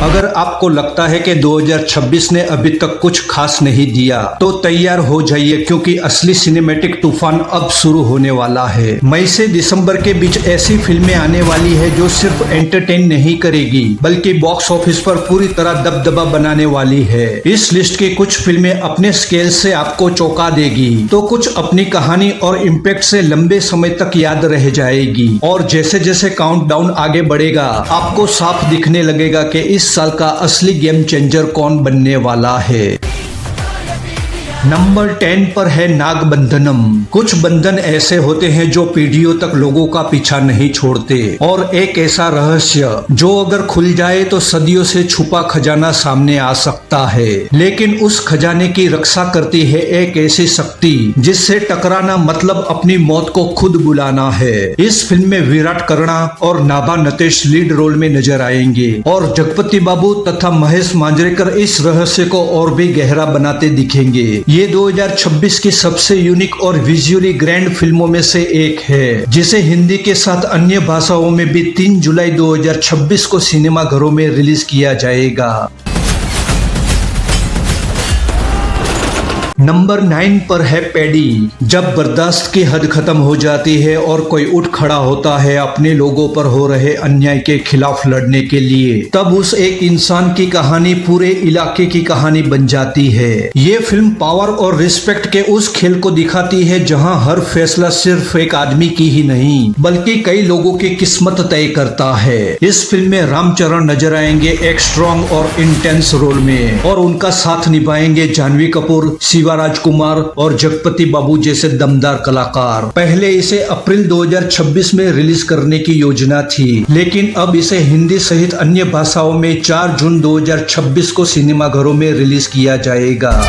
अगर आपको लगता है कि 2026 ने अभी तक कुछ खास नहीं दिया तो तैयार हो जाइए, क्योंकि असली सिनेमैटिक तूफान अब शुरू होने वाला है। मई से दिसंबर के बीच ऐसी फिल्में आने वाली है जो सिर्फ एंटरटेन नहीं करेगी बल्कि बॉक्स ऑफिस पर पूरी तरह दबदबा बनाने वाली है। इस लिस्ट की कुछ फिल्में अपने स्केल से आपको चौंका देगी तो कुछ अपनी कहानी और इम्पैक्ट से लंबे समय तक याद रह जाएगी। और जैसे जैसे काउंटडाउन आगे बढ़ेगा आपको साफ दिखने लगेगा कि इस साल का असली गेम चेंजर कौन बनने वाला है। नंबर 10 पर है नागबंधनम। कुछ बंधन ऐसे होते हैं जो पीढ़ियों तक लोगों का पीछा नहीं छोड़ते, और एक ऐसा रहस्य जो अगर खुल जाए तो सदियों से छुपा खजाना सामने आ सकता है। लेकिन उस खजाने की रक्षा करती है एक ऐसी शक्ति जिससे टकराना मतलब अपनी मौत को खुद बुलाना है। इस फिल्म में विराट कर्णा और नाभा नटेश लीड रोल में नजर आएंगे और जगपति बाबू तथा महेश मांजरेकर इस रहस्य को और भी गहरा बनाते दिखेंगे। ये 2026 की सबसे यूनिक और विजुअली ग्रैंड फिल्मों में से एक है, जिसे हिंदी के साथ अन्य भाषाओं में भी 3 जुलाई 2026 को सिनेमाघरों में रिलीज किया जाएगा। नंबर 9 पर है पैडी। जब बर्दाश्त की हद खत्म हो जाती है और कोई उठ खड़ा होता है अपने लोगों पर हो रहे अन्याय के खिलाफ लड़ने के लिए, तब उस एक इंसान की कहानी पूरे इलाके की कहानी बन जाती है। ये फिल्म पावर और रिस्पेक्ट के उस खेल को दिखाती है जहां हर फैसला सिर्फ एक आदमी की ही नहीं बल्कि कई लोगों की किस्मत तय करता है। इस फिल्म में रामचरण नजर आएंगे एक स्ट्रॉन्ग और इंटेंस रोल में, और उनका साथ निभाएंगे जानवी कपूर, राजकुमार और जगपति बाबू जैसे दमदार कलाकार। पहले इसे अप्रैल 2026 में रिलीज करने की योजना थी, लेकिन अब इसे हिंदी सहित अन्य भाषाओं में 4 जून 2026 को सिनेमाघरों में रिलीज किया जाएगा।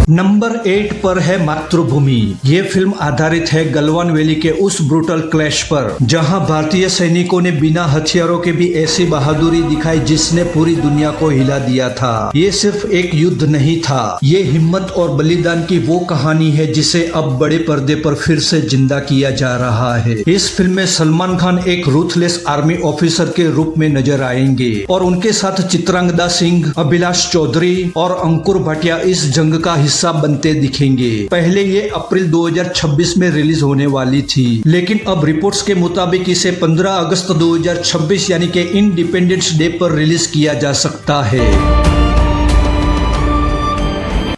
नंबर 8 पर है मातृभूमि। ये फिल्म आधारित है गलवान वैली के उस ब्रूटल क्लैश पर जहां भारतीय सैनिकों ने बिना हथियारों के भी ऐसी बहादुरी दिखाई जिसने पूरी दुनिया को हिला दिया था। ये सिर्फ एक युद्ध नहीं था, ये हिम्मत और बलिदान की वो कहानी है जिसे अब बड़े पर्दे पर फिर से जिंदा किया जा रहा है। इस फिल्म में सलमान खान एक रूथलेस आर्मी ऑफिसर के रूप में नजर आएंगे और उनके साथ चित्रांगदा सिंह, अभिलाष चौधरी और अंकुर भाटिया इस जंग का हिस्सा बनते दिखेंगे। पहले ये अप्रैल 2026 में रिलीज होने वाली थी, लेकिन अब रिपोर्ट्स के मुताबिक इसे 15 अगस्त 2026 यानी कि इंडिपेंडेंस डे पर रिलीज किया जा सकता है।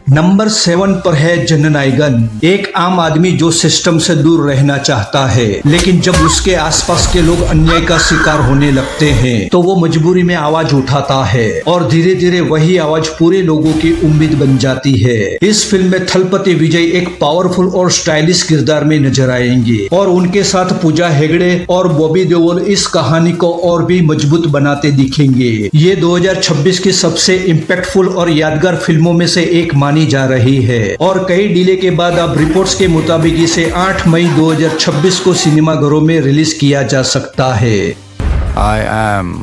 नंबर 7 पर है जननायगन। एक आम आदमी जो सिस्टम से दूर रहना चाहता है, लेकिन जब उसके आसपास के लोग अन्याय का शिकार होने लगते हैं तो वो मजबूरी में आवाज उठाता है और धीरे धीरे वही आवाज पूरे लोगों की उम्मीद बन जाती है। इस फिल्म में थलपति विजय एक पावरफुल और स्टाइलिश किरदार में नजर आएंगे और उनके साथ पूजा हेगड़े और बॉबी देओल इस कहानी को और भी मजबूत बनाते दिखेंगे। ये 2026 की सबसे इम्पैक्टफुल और यादगार फिल्मों में से एक मानी जा रही है, और कई डिले के बाद अब रिपोर्ट्स के मुताबिक इसे 8 मई 2026 को सिनेमाघरों में रिलीज किया जा सकता है। I am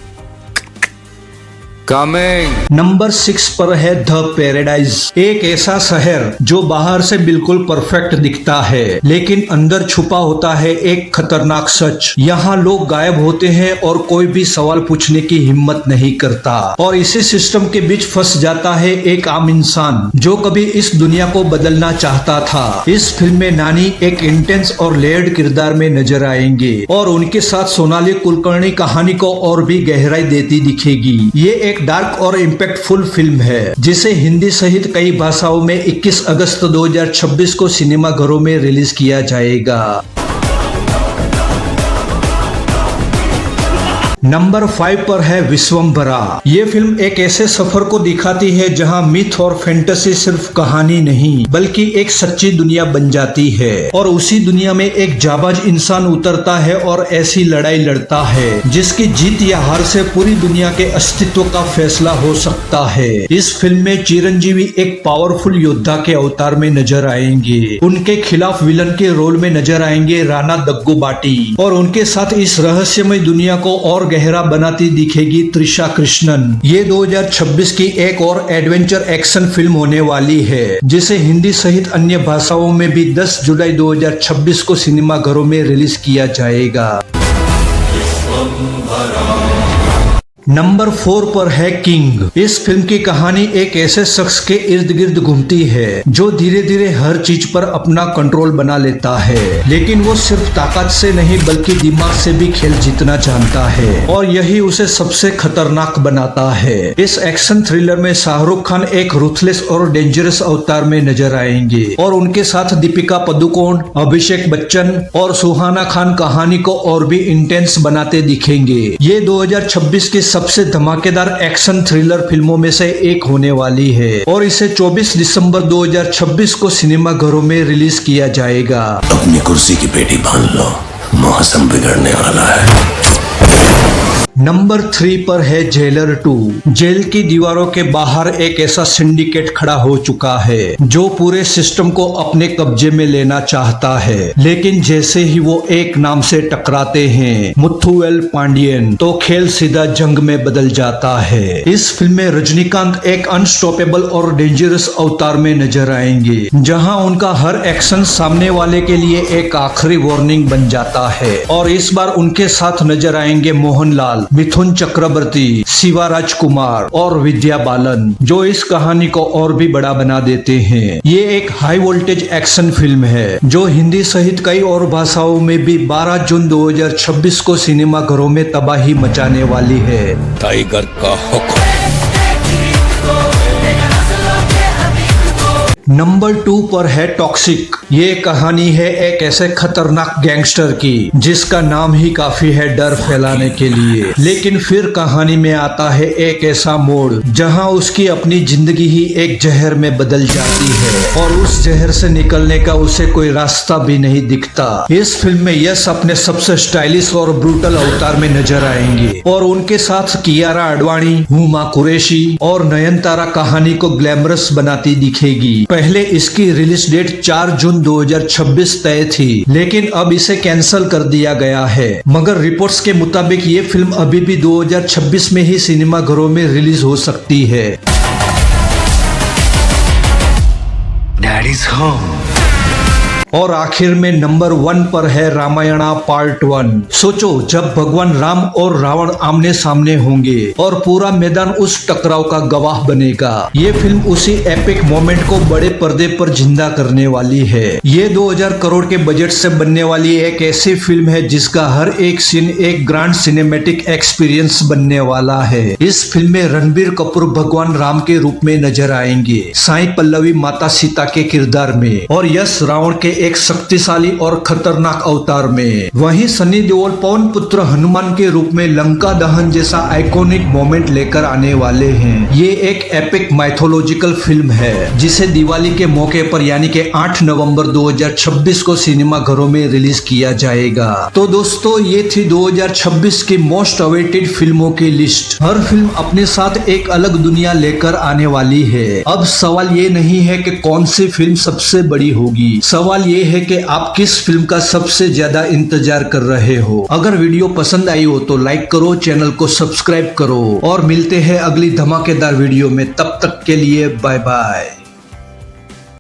coming। नंबर 6 पर है द पैराडाइज। एक ऐसा शहर जो बाहर से बिल्कुल परफेक्ट दिखता है लेकिन अंदर छुपा होता है एक खतरनाक सच। यहाँ लोग गायब होते हैं और कोई भी सवाल पूछने की हिम्मत नहीं करता, और इसी सिस्टम के बीच फंस जाता है एक आम इंसान जो कभी इस दुनिया को बदलना चाहता था। इस फिल्म में नानी एक इंटेंस और लेयर्ड किरदार में नजर आएंगे और उनके साथ सोनाली कुलकर्णी कहानी को और भी गहराई देती दिखेगी। ये एक डार्क और इम्पैक्टफुल फिल्म है जिसे हिंदी सहित कई भाषाओं में 21 अगस्त 2026 को सिनेमाघरों में रिलीज किया जाएगा। नंबर 5 पर है विश्वम्भरा। ये फिल्म एक ऐसे सफर को दिखाती है जहां मिथ और फैंटेसी सिर्फ कहानी नहीं बल्कि एक सच्ची दुनिया बन जाती है, और उसी दुनिया में एक जाबाज इंसान उतरता है और ऐसी लड़ाई लड़ता है जिसकी जीत या हार से पूरी दुनिया के अस्तित्व का फैसला हो सकता है। इस फिल्म में चिरंजीवी एक पावरफुल योद्धा के अवतार में नजर आएंगे। उनके खिलाफ विलन के रोल में नजर आएंगे राणा दग्गुबाती, और उनके साथ इस रहस्यमय दुनिया को और गहरा बनाती दिखेगी त्रिशा कृष्णन। ये 2026 की एक और एडवेंचर एक्शन फिल्म होने वाली है जिसे हिंदी सहित अन्य भाषाओं में भी 10 जुलाई 2026 को सिनेमाघरों में रिलीज किया जाएगा। नंबर 4 पर है किंग। इस फिल्म की कहानी एक ऐसे शख्स के इर्द गिर्द घूमती है जो धीरे धीरे हर चीज पर अपना कंट्रोल बना लेता है, लेकिन वो सिर्फ ताकत से नहीं बल्कि दिमाग से भी खेल जीतना जानता है और यही उसे सबसे खतरनाक बनाता है। इस एक्शन थ्रिलर में शाहरुख खान एक रूथलेस और डेंजरस अवतार में नजर आएंगे और उनके साथ दीपिका पादुकोण, अभिषेक बच्चन और सुहाना खान कहानी को और भी इंटेंस बनाते दिखेंगे। ये 2026 की सबसे धमाकेदार एक्शन थ्रिलर फिल्मों में से एक होने वाली है और इसे 24 दिसंबर 2026 को सिनेमा घरों में रिलीज किया जाएगा। अपनी कुर्सी की पेटी बांध लो, मौसम बिगड़ने वाला है। नंबर 3 पर है जेलर 2। जेल की दीवारों के बाहर एक ऐसा सिंडिकेट खड़ा हो चुका है जो पूरे सिस्टम को अपने कब्जे में लेना चाहता है, लेकिन जैसे ही वो एक नाम से टकराते हैं, मुथुएल पांडियन, तो खेल सीधा जंग में बदल जाता है। इस फिल्म में रजनीकांत एक अनस्टॉपेबल और डेंजरस अवतार में नजर आएंगे, जहां उनका हर एक्शन सामने वाले के लिए एक आखिरी वार्निंग बन जाता है। और इस बार उनके साथ नजर आएंगे मोहनलाल, मिथुन चक्रवर्ती, शिवा राजकुमार और विद्या बालन, जो इस कहानी को और भी बड़ा बना देते हैं। ये एक हाई वोल्टेज एक्शन फिल्म है जो हिंदी सहित कई और भाषाओं में भी 12 जून 2026 को सिनेमा घरों में तबाही मचाने वाली है। टाइगर का हुक्म। नंबर 2 पर है टॉक्सिक। ये कहानी है एक ऐसे खतरनाक गैंगस्टर की जिसका नाम ही काफी है डर फैलाने के लिए, लेकिन फिर कहानी में आता है एक ऐसा मोड़ जहां उसकी अपनी जिंदगी ही एक जहर में बदल जाती है और उस जहर से निकलने का उसे कोई रास्ता भी नहीं दिखता। इस फिल्म में यश अपने सबसे स्टाइलिश और ब्रूटल अवतार में नजर आएंगे और उनके साथ कियारा आडवाणी, हुमा कुरैशी और नयनतारा कहानी को ग्लैमरस बनाती दिखेगी। पहले इसकी रिलीज डेट 4 जून 2026 तय थी, लेकिन अब इसे कैंसिल कर दिया गया है। मगर रिपोर्ट्स के मुताबिक ये फिल्म अभी भी 2026 में ही सिनेमा घरों में रिलीज हो सकती है। Daddies home. और आखिर में नंबर 1 पर है रामायणा पार्ट 1। सोचो, जब भगवान राम और रावण आमने सामने होंगे और पूरा मैदान उस टकराव का गवाह बनेगा। ये फिल्म उसी एपिक मोमेंट को बड़े पर्दे पर जिंदा करने वाली है। ये 2000 करोड़ के बजट से बनने वाली एक ऐसी फिल्म है जिसका हर एक सीन एक ग्रांड सिनेमैटिक एक्सपीरियंस बनने वाला है। इस फिल्म में रणबीर कपूर भगवान राम के रूप में नजर आएंगे, साई पल्लवी माता सीता के किरदार में और यश रावण के एक शक्तिशाली और खतरनाक अवतार में। वहीं सनी देओल पवन पुत्र हनुमान के रूप में लंका दहन जैसा आइकॉनिक मोमेंट लेकर आने वाले हैं। ये एक एपिक माइथोलॉजिकल फिल्म है जिसे दिवाली के मौके पर यानी कि 8 नवंबर 2026 को सिनेमा घरों में रिलीज किया जाएगा। तो दोस्तों, ये थी 2026 की मोस्ट अवेटेड फिल्मों की लिस्ट। हर फिल्म अपने साथ एक अलग दुनिया लेकर आने वाली है। अब सवाल ये नहीं है कि कौन सी फिल्म सबसे बड़ी होगी, सवाल ये है कि आप किस फिल्म का सबसे ज्यादा इंतजार कर रहे हो। अगर वीडियो पसंद आई हो तो लाइक करो, चैनल को सब्सक्राइब करो और मिलते हैं अगली धमाकेदार वीडियो में। तब तक के लिए बाय बाय।